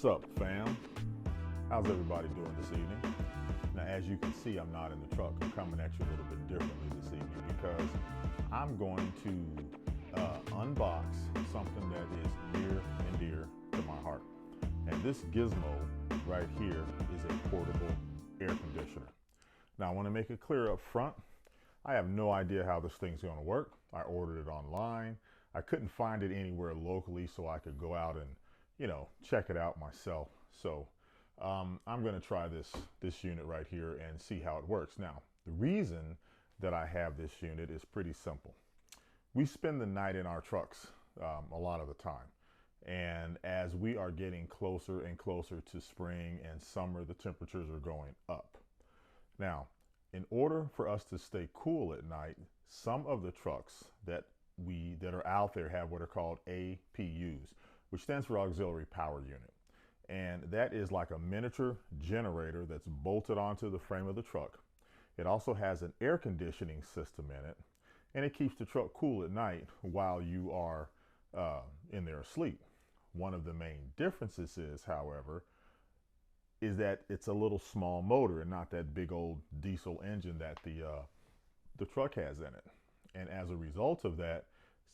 up, fam? How's everybody doing this evening? Now, as you can see, I'm not in the truck. I'm coming at you a little bit differently this evening because I'm going to unbox something that is near and dear to my heart. And this gizmo right here is a portable air conditioner. Now, I want to make it clear up front, I have no idea how this thing's going to work. I ordered it online. I couldn't find it anywhere locally so I could go out and, check it out myself. So I'm going to try this unit right here and see how it works. Now, the reason that I have this unit is pretty simple. We spend the night in our trucks a lot of the time. And as we are getting closer and closer to spring and summer, the temperatures are going up. Now, in order for us to stay cool at night, some of the trucks that are out there have what are called APUs, which stands for auxiliary power unit. And that is like a miniature generator that's bolted onto the frame of the truck. It also has an air conditioning system in it, and it keeps the truck cool at night while you are in there asleep. One of the main differences is, however, is that it's a little small motor and not that big old diesel engine that the truck has in it. And as a result of that,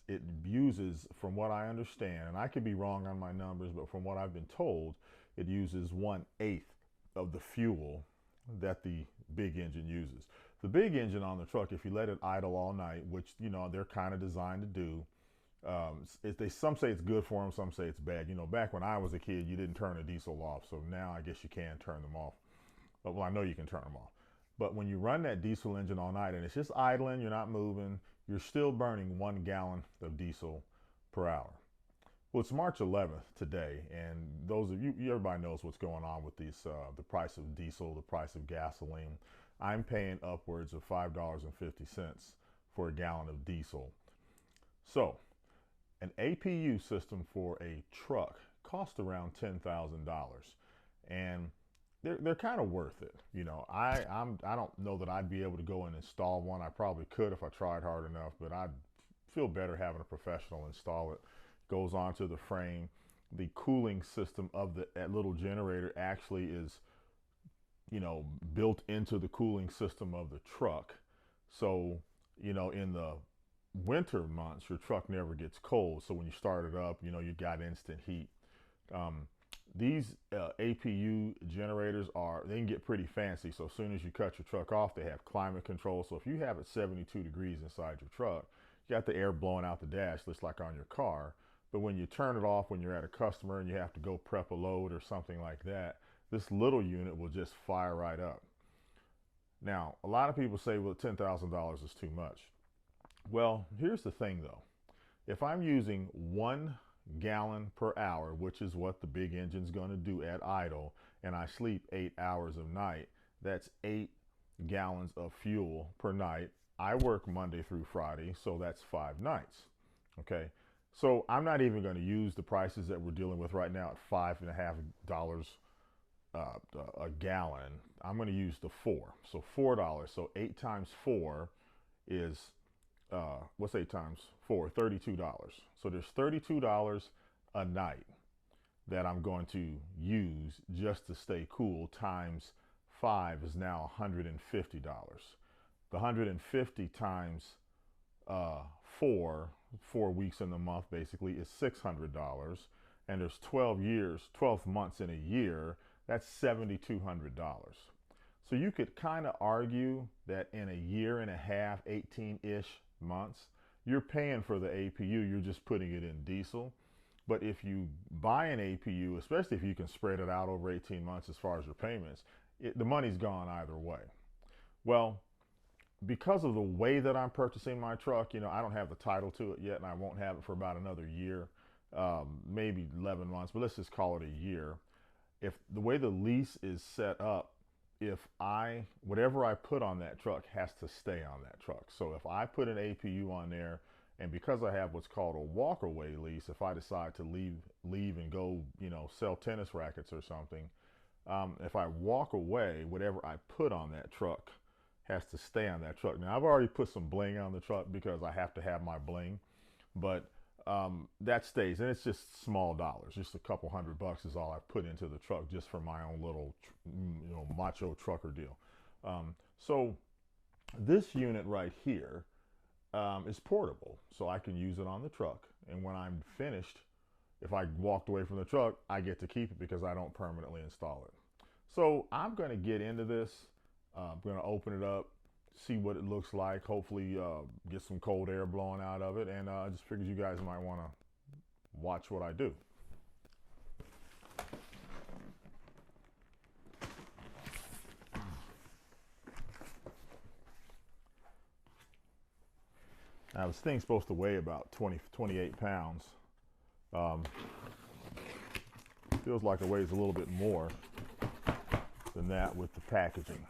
it uses, from what I understand, and I could be wrong on my numbers, but from what I've been told, it uses 1/8 of the fuel that the big engine uses. The big engine on the truck, if you let it idle all night, which they're kind of designed to do, some say it's good for them, some say it's bad. Back when I was a kid, you didn't turn a diesel off, so now I guess you can turn them off. Well, I know you can turn them off. But when you run that diesel engine all night and it's just idling, you're not moving, you're still burning 1 gallon of diesel per hour. Well, it's March 11th today, and those of you, everybody knows what's going on with these, the price of diesel, the price of gasoline. I'm paying upwards of $5.50 for a gallon of diesel. So, an APU system for a truck costs around $10,000, and they're kind of worth it. I don't know that I'd be able to go and install one. I probably could if I tried hard enough, but I'd feel better having a professional install it. Goes onto the frame. The cooling system of that little generator actually is, built into the cooling system of the truck. So, in the winter months, your truck never gets cold. So when you start it up, you got instant heat. These APU generators they can get pretty fancy. So as soon as you cut your truck off, they have climate control. So if you have it 72 degrees inside your truck, you got the air blowing out the dash, just like on your car. But when you turn it off, when you're at a customer and you have to go prep a load or something like that, this little unit will just fire right up. Now, a lot of people say, well, $10,000 is too much. Well, here's the thing though. If I'm using 1 gallon per hour, which is what the big engine's going to do at idle, and I sleep 8 hours a night, that's 8 gallons of fuel per night. I work Monday through Friday, so that's 5 nights. Okay, so I'm not even going to use the prices that we're dealing with right now at $5.50 a gallon. I'm going to use the 4, so $4. So 8 times 4 is what's 8 times 4? $32. So there's $32 a night that I'm going to use just to stay cool. Times 5 is now $150. The 150 times 4 weeks in the month basically is $600. And there's 12 months in a year. That's $7,200. So you could kind of argue that in a year and a half, 18-ish months, you're paying for the APU, you're just putting it in diesel. But if you buy an APU, especially if you can spread it out over 18 months as far as your payments, the money's gone either way. Well, because of the way that I'm purchasing my truck, I don't have the title to it yet, and I won't have it for about another year, maybe 11 months, but let's just call it a year. If the way the lease is set up, whatever I put on that truck has to stay on that truck. So if I put an APU on there, and because I have what's called a walk-away lease, if I decide to leave and go, sell tennis rackets or something, if I walk away, whatever I put on that truck has to stay on that truck. Now, I've already put some bling on the truck because I have to have my bling, but that stays, and it's just small dollars, just a couple $100 is all I put into the truck just for my own little, macho trucker deal. So this unit right here is portable, so I can use it on the truck, and when I'm finished, if I walked away from the truck, I get to keep it because I don't permanently install it. So I'm going to get into this. I'm going to open it up, see what it looks like, hopefully get some cold air blowing out of it, and I just figured you guys might want to watch what I do. Now this thing's supposed to weigh about 28 pounds. Feels like it weighs a little bit more than that with the packaging.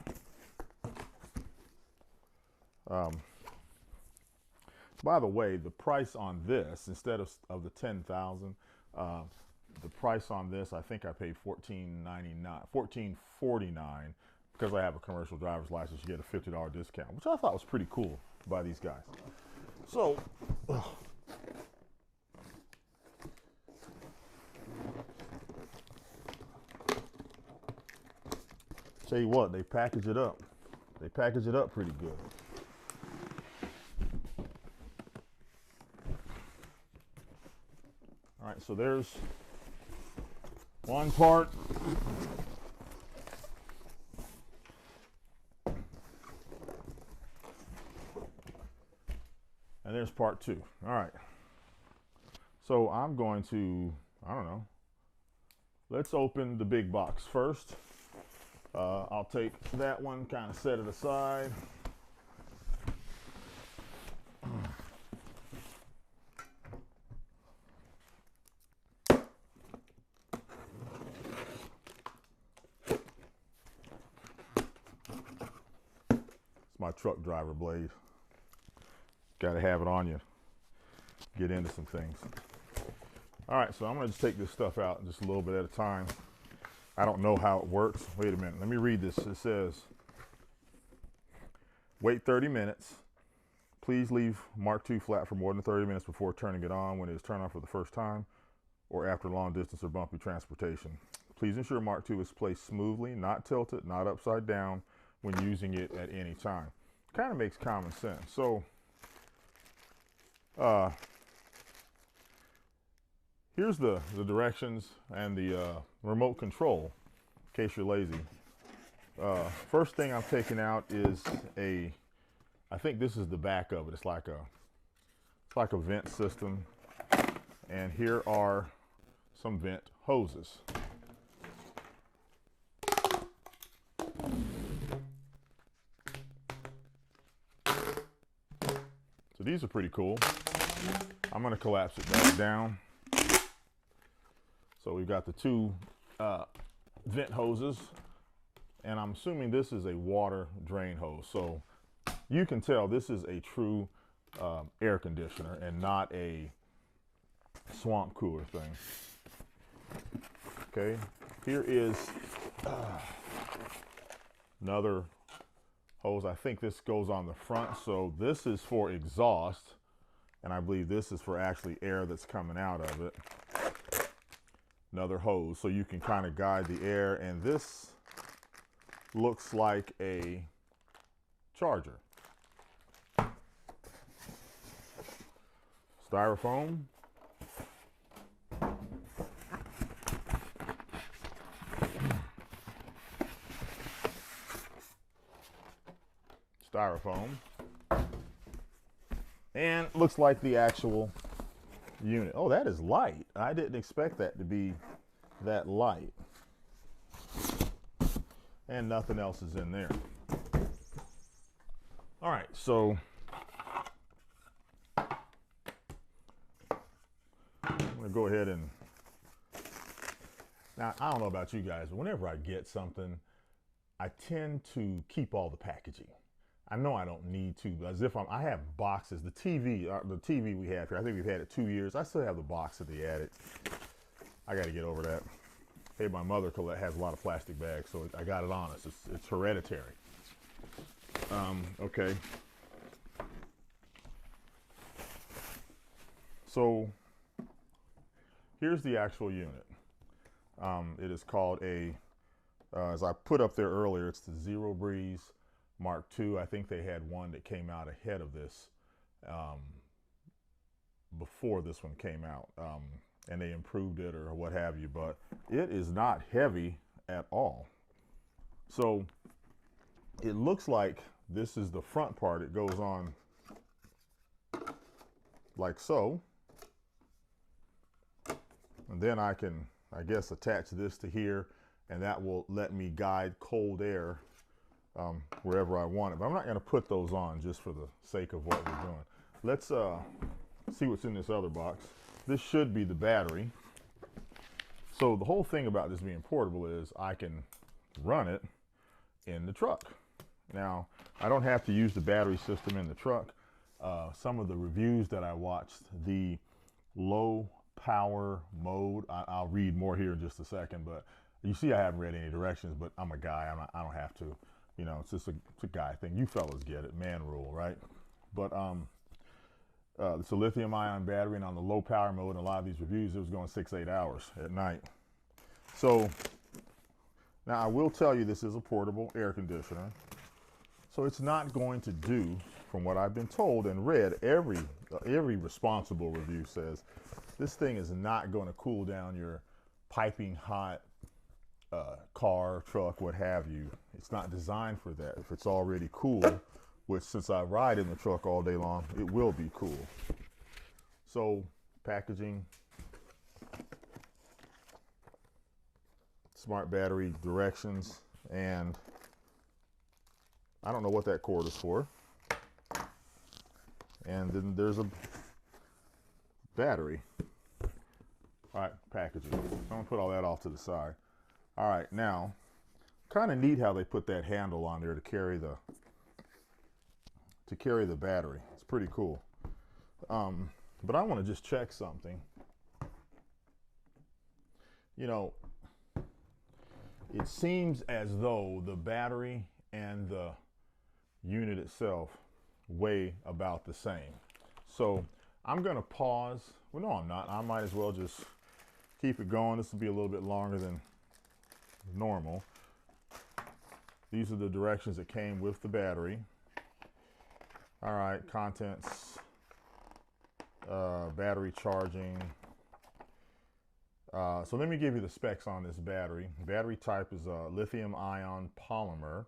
By the way, the price on this, instead of the 10,000, the price on this, I think I paid $14.49 because I have a commercial driver's license. You get a $50 discount, which I thought was pretty cool by these guys. So, tell you what, they package it up. They package it up pretty good. All right, so there's one part. And there's part two. All right. So I'm going to, I don't know, let's open the big box first. I'll take that one, kind of set it aside. It's my truck driver blade. Got to have it on you. Get into some things. All right, so I'm going to just take this stuff out just a little bit at a time. I don't know how it works. Wait a minute. Let me read this. It says, wait 30 minutes. Please leave Mark II flat for more than 30 minutes before turning it on when it is turned on for the first time or after long distance or bumpy transportation. Please ensure Mark II is placed smoothly, not tilted, not upside down when using it at any time. Kind of makes common sense. So, here's the directions and the remote control, in case you're lazy. First thing I'm taking out is I think this is the back of it. It's like a vent system. And here are some vent hoses. So these are pretty cool. I'm going to collapse it back down. So we've got the two vent hoses, and I'm assuming this is a water drain hose. So you can tell this is a true air conditioner and not a swamp cooler thing. Okay, here is another hose. I think this goes on the front. So this is for exhaust, and I believe this is for actually air that's coming out of it. Another hose, so you can kind of guide the air, and this looks like a charger. Styrofoam. Styrofoam. And looks like the actual unit. Oh, that is light. I didn't expect that to be that light. And nothing else is in there. All right, so I'm gonna go ahead and, now I don't know about you guys, but whenever I get something, I tend to keep all the packaging. I know I don't need to, as if I have boxes. The TV we have here, I think we've had it 2 years. I still have the box that they added. I got to get over that. Hey, my mother has a lot of plastic bags, so I got it on us. It's hereditary. Okay. So here's the actual unit. It is called a, as I put up there earlier, it's the Zero Breeze Mark II. I think they had one that came out ahead of this, before this one came out, and they improved it or what have you, but it is not heavy at all. So it looks like this is the front part. It goes on like so. And then I can, I guess, attach this to here, and that will let me guide cold air wherever I want it. But I'm not going to put those on just for the sake of what we're doing. Let's see what's in this other box. This should be the battery. So the whole thing about this being portable is I can run it in the truck. Now, I don't have to use the battery system in the truck. Some of the reviews that I watched, the low power mode, I'll read more here in just a second, but you see I haven't read any directions, but I'm a guy, I don't have to. You know, it's just it's a guy thing. You fellas get it, man rule, right? But it's a lithium ion battery, and on the low power mode, in a lot of these reviews, it was going 6-8 hours at night. So now I will tell you, this is a portable air conditioner. So it's not going to do, from what I've been told and read, every responsible review says this thing is not going to cool down your piping hot car, truck, what have you. It's not designed for that. If it's already cool, which since I ride in the truck all day long, it will be cool. So packaging, smart battery directions, and I don't know what that cord is for. And then there's a battery. All right, packaging. I'm gonna put all that off to the side. All right, now, kind of neat how they put that handle on there to carry the battery. It's pretty cool. But I want to just check something. You know, it seems as though the battery and the unit itself weigh about the same. So I'm going to pause. Well, no, I'm not. I might as well just keep it going. This will be a little bit longer than normal. These are the directions that came with the battery. All right, contents, battery charging. So let me give you the specs on this battery. Battery type is a lithium ion polymer.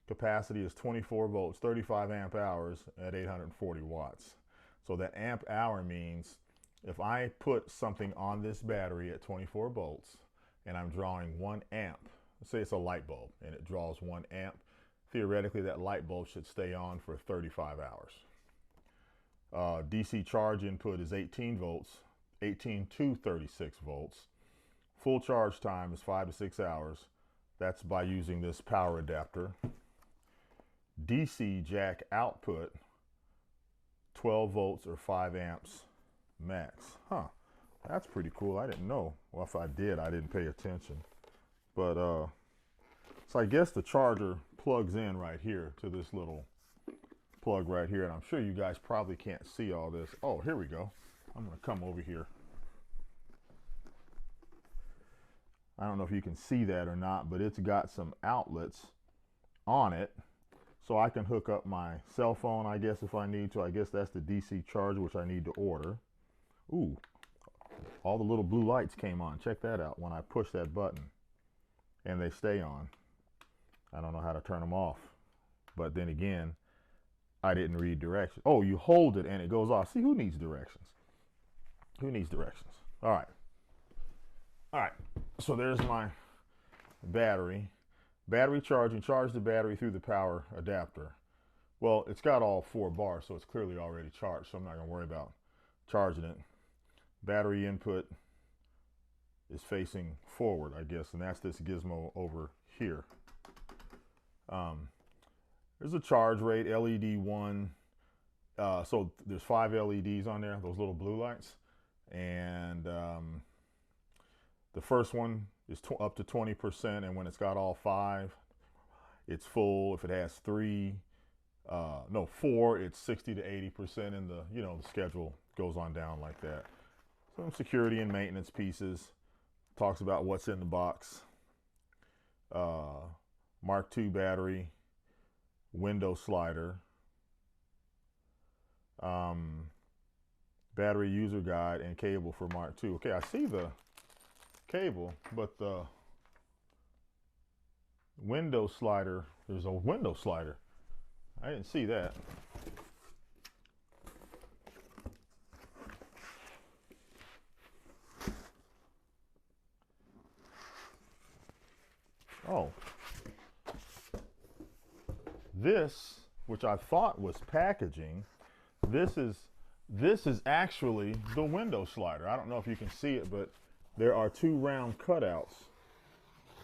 Capacity is 24 volts, 35 amp hours at 840 watts. So that amp hour means if I put something on this battery at 24 volts and I'm drawing 1 amp, let's say it's a light bulb and it draws 1 amp, theoretically that light bulb should stay on for 35 hours. DC charge input is 18 volts, 18 to 36 volts. Full charge time is 5 to 6 hours. That's by using this power adapter. DC jack output, 12 volts or 5 amps max. Huh, that's pretty cool. I didn't know. Well, if I did, I didn't pay attention. But so I guess the charger plugs in right here to this little plug right here. And I'm sure you guys probably can't see all this. Oh, here we go. I'm gonna come over here. I don't know if you can see that or not, but it's got some outlets on it. So I can hook up my cell phone, I guess, if I need to. I guess that's the DC charger, which I need to order. Ooh, all the little blue lights came on. Check that out when I push that button. And they stay on. I don't know how to turn them off. But then again, I didn't read directions. Oh, you hold it and it goes off. See, who needs directions? Who needs directions? All right. All right. So there's my battery. Battery charging, charge the battery through the power adapter. Well, it's got all 4 bars, so it's clearly already charged, so I'm not going to worry about charging it. Battery input is facing forward, I guess, and that's this gizmo over here. There's a charge rate, LED 1. So there's 5 LEDs on there, those little blue lights. And the first one is up to 20%, and when it's got all 5, it's full. If it has 4, it's 60 to 80%, and the schedule goes on down like that. some security and maintenance pieces. Talks about what's in the box. Mark II battery, window slider, battery user guide, and cable for Mark II. Okay, I see the cable, but the window slider, there's a window slider. I didn't see that. Oh, this, which I thought was packaging, this is actually the window slider. I don't know if you can see it, but there are two round cutouts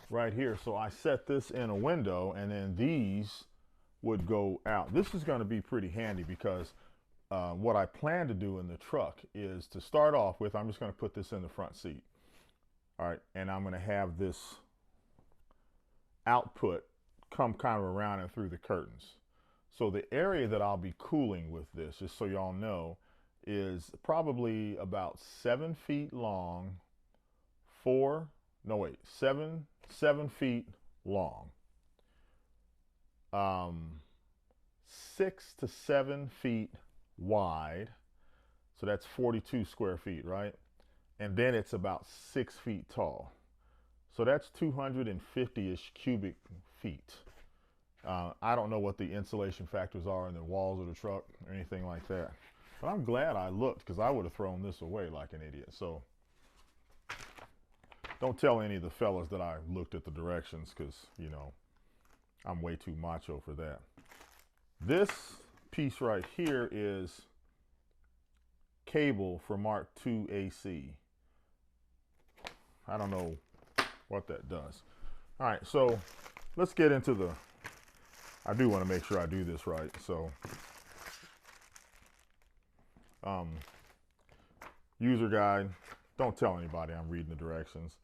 right here. So I set this in a window, and then these would go out. This is going to be pretty handy because what I plan to do in the truck is, to start off with, I'm just going to put this in the front seat. All right, and I'm going to have this output come kind of around and through the curtains. So the area that I'll be cooling with this, just so y'all know, is probably about 7 feet long, 7 feet long, 6 to 7 feet wide. So that's 42 square feet, right? And then it's about 6 feet tall. So that's 250-ish cubic feet. I don't know what the insulation factors are in the walls of the truck or anything like that. But I'm glad I looked, because I would have thrown this away like an idiot. So don't tell any of the fellas that I looked at the directions, because, you know, I'm way too macho for that. This piece right here is cable for Mark II AC. I don't know what that does. All right, so let's get into the, I do want to make sure I do this right. So user guide, don't tell anybody I'm reading the directions.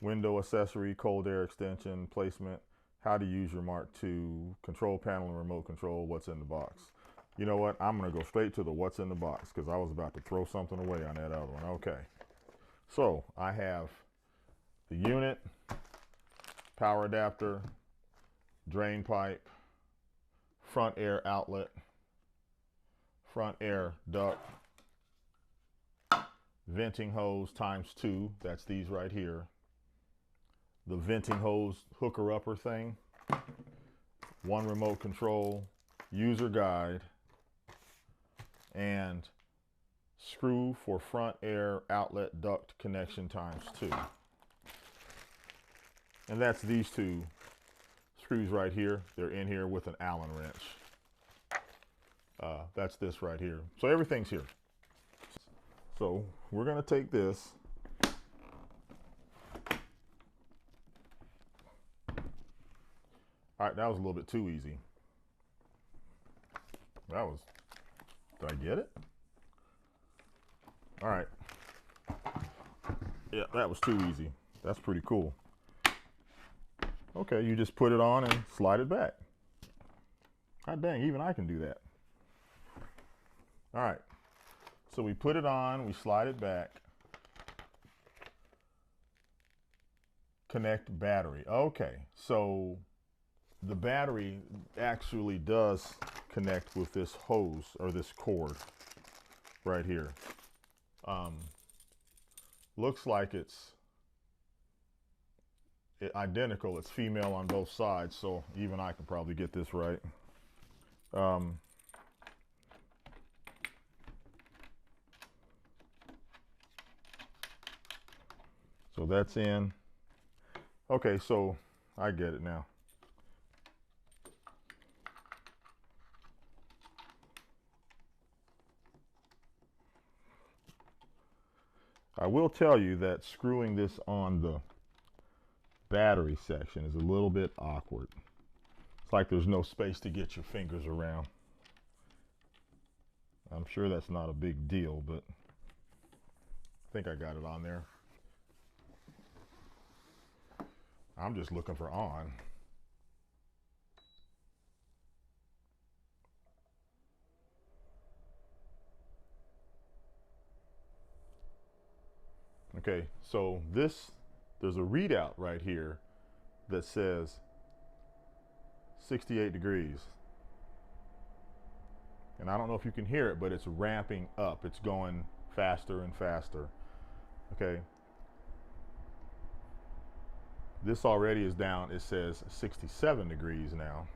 Window accessory, cold air extension, placement, how to use your Mark II, control panel and remote control, what's in the box. You know what, I'm gonna go straight to the what's in the box, because I was about to throw something away on that other one. Okay, so I have the unit, power adapter, drain pipe, front air outlet, front air duct, venting hose ×2, that's these right here, the venting hose hooker upper thing, one remote control, user guide, and screw for front air outlet duct connection ×2. And that's these two screws right here. They're in here with an Allen wrench. That's this right here. So everything's here. So we're gonna take this, all right, that was a little bit too easy. That was, did I get it? All right. Yeah, that was too easy. That's pretty cool. Okay, you just put it on and slide it back. God dang, even I can do that. All right, so we put it on, we slide it back. Connect battery. Okay, so the battery actually does connect with this hose, or this cord right here. Looks like it's identical. It's female on both sides, so even I can probably get this right. So that's in. Okay, so I get it now. I will tell you that screwing this on the battery section is a little bit awkward. It's like there's no space to get your fingers around. I'm sure that's not a big deal, but I think I got it on there. I'm just looking for on. Okay, so there's a readout right here that says 68 degrees. And I don't know if you can hear it, but it's ramping up. It's going faster and faster. Okay. This already is down. It says 67 degrees now.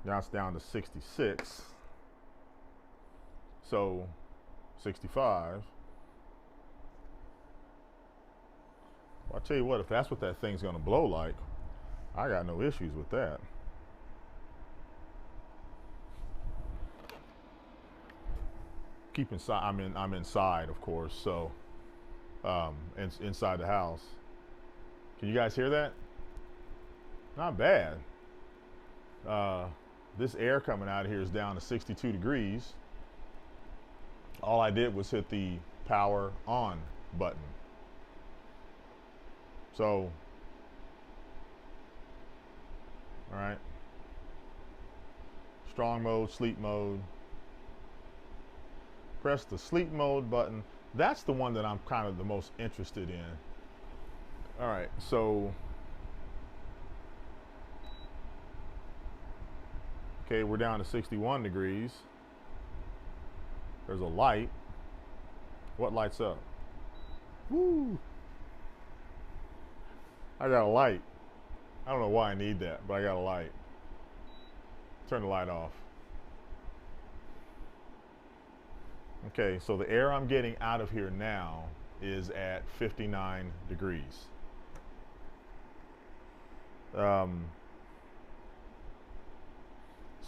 Now it's down to 66. So 65. Well, I tell you what, if that's what that thing's going to blow like, I got no issues with that. Keep inside. I'm inside, of course. So, inside the house. Can you guys hear that? Not bad. This air coming out of here is down to 62 degrees. All I did was hit the power on button. So, all right. Strong mode, sleep mode. Press the sleep mode button. That's the one that I'm kind of the most interested in. All right, so, okay, we're down to 61 degrees. There's a light. What lights up? Woo! I got a light. I don't know why I need that, but I got a light. Turn the light off. Okay, so the air I'm getting out of here now is at 59 degrees. So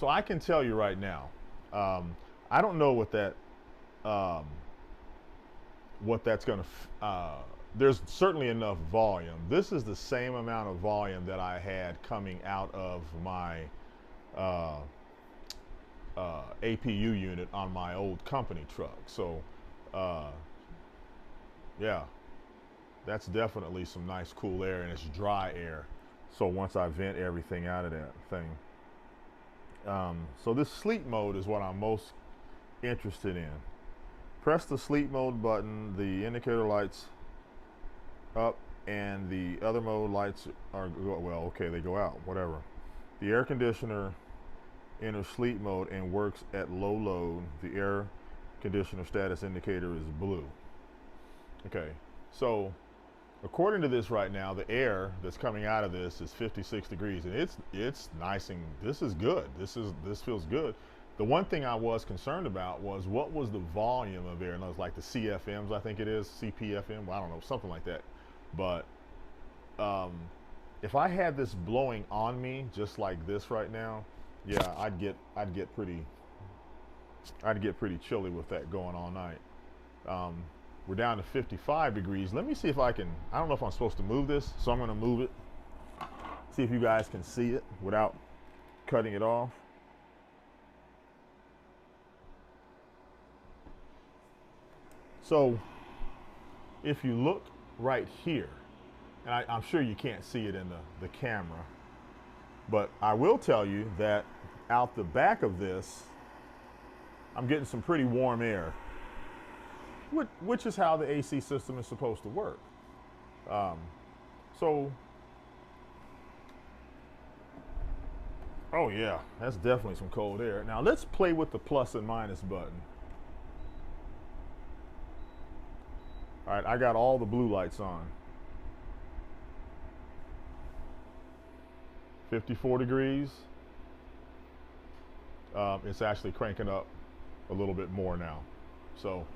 I can tell you right now, I don't know what that's going to, there's certainly enough volume. This is the same amount of volume that I had coming out of my APU unit on my old company truck. So, yeah, that's definitely some nice cool air, and it's dry air. So once I vent everything out of that thing. So this sleep mode is what I'm most interested in. Press the sleep mode button, the indicator lights up, and the other mode lights are, well, okay, they go out, whatever. The air conditioner enters sleep mode and works at low load. The air conditioner status indicator is blue. Okay, so according to this right now, the air that's coming out of this is 56 degrees, and it's nice, and this is good. This feels good. The one thing I was concerned about was what was the volume of air, and it was like the CFMs, I think it is, CPFM, well, I don't know, something like that. But if I had this blowing on me just like this right now, yeah, I'd get pretty chilly with that going all night. We're down to 55 degrees. Let me see if I don't know if I'm supposed to move this, so I'm gonna move it. See if you guys can see it without cutting it off. So if you look right here, and I'm sure you can't see it in the camera, but I will tell you that out the back of this, I'm getting some pretty warm air, which is how the AC system is supposed to work. So, oh yeah, that's definitely some cold air. Now let's play with the plus and minus button. All right, I got all the blue lights on. 54 degrees. It's actually cranking up a little bit more now. So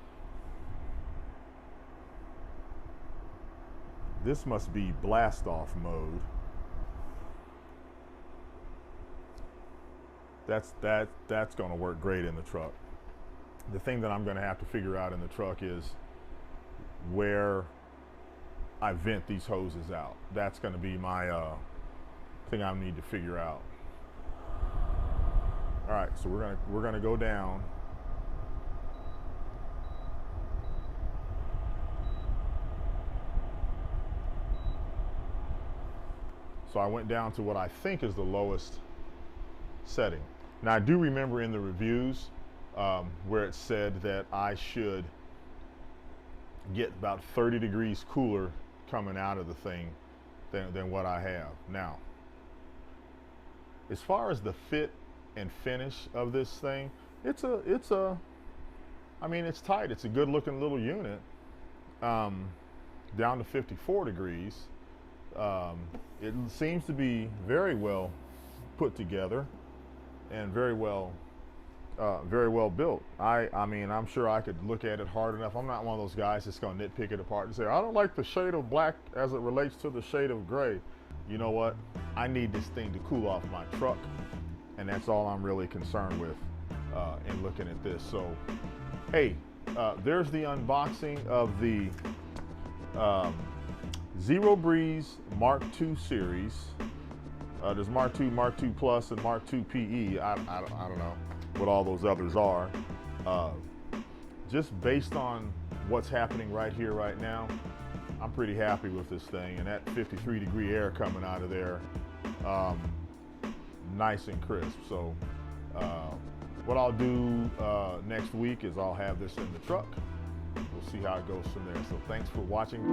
this must be blast off mode. That's going to work great in the truck. The thing that I'm going to have to figure out in the truck is where I vent these hoses out. That's going to be my thing I need to figure out. All right, so we're gonna go down. So I went down to what I think is the lowest setting. Now I do remember in the reviews where it said that I should get about 30 degrees cooler coming out of the thing than what I have now. As far as the fit and finish of this thing, I mean, it's tight. It's a good looking little unit. Down to 54 degrees. It seems to be very well put together and very well built. I mean, I'm sure I could look at it hard enough. I'm not one of those guys that's going to nitpick it apart and say, I don't like the shade of black as it relates to the shade of gray. You know what? I need this thing to cool off my truck, and that's all I'm really concerned with in looking at this. So, hey, there's the unboxing of the Zero Breeze Mark II series. There's Mark II, Mark II Plus, and Mark II PE. I don't know what all those others are. Just based on what's happening right here, right now, I'm pretty happy with this thing. And that 53 degree air coming out of there, nice and crisp. So what I'll do next week is I'll have this in the truck. We'll see how it goes from there. So thanks for watching.